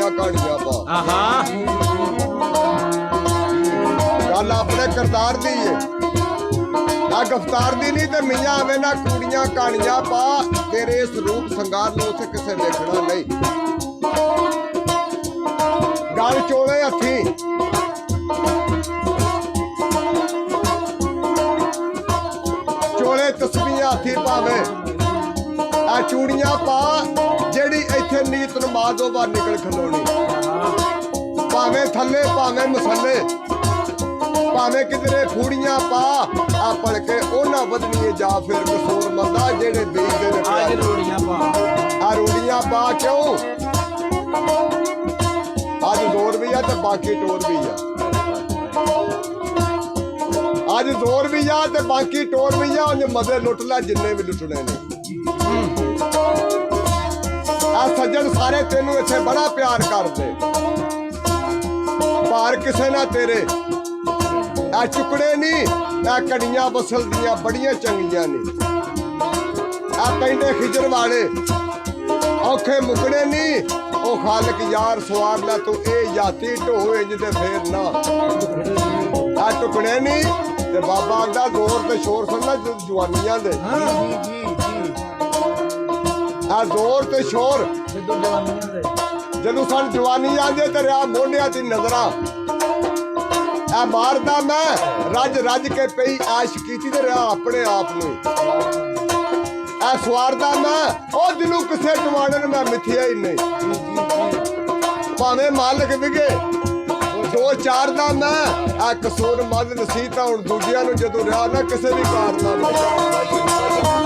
कूड़ियां कहानियां पा गल अपने करतार दी है ना गिरफ्तार दी नहीं ते मियां आवे ना कूड़ियां कहानियां पा तेरे इस रूप संगार नूं उत्थे किसे देखना नहीं गल चोले हथी चोले तस्वीरां हथी पावे आ चूड़ियां पा जेड़ी इत्थे नीत नमाज़ों बाहर निकल खलोनी भावे थले भावे मसले भावे किधरे फूड़ियां पा आ पढ़ के ओना बदनीए जा फिर कसूर मंदा जेड़े बेचदे ने आ रूड़ियां पा क्यों आज जोर भी है ते बाकी टोर भी है आज जोर भी है ते बाकी टोर भी है उन्हें मजे लुट ला जिन्ने भी लुटने ने आ सज्जन सारे तेनू इत्थे बड़ा प्यार करदे भार किसे ना तेरे आ चुकड़े नी आ कड़ियां बसल दियां बड़ियां चंगियां ने आ पैंदे खिजर वाले औखे मुकड़े नी ओ खालक यार सवार ला तू ए याती ढोए जिते फेर ना आ टुकड़े नी ते बाबा आंदा जोर ते शोर सुनना जवानियां दे आ जोर ते शोर जदों सन जवानी आंदे ते रिया मोढियां दी नजरां आ मारदा मैं रज रज के पई आशिकी ते रिया अपने आप नूं आ सवारदा मैं ओ दिलों किसे टवाणे मैं मिथिया ही नहीं भावे मालिक विगे दो चार दा मैं आ कसूर मद नसीता हुण दूजियां नूं जदों रिहा ना किसे भी कारनामे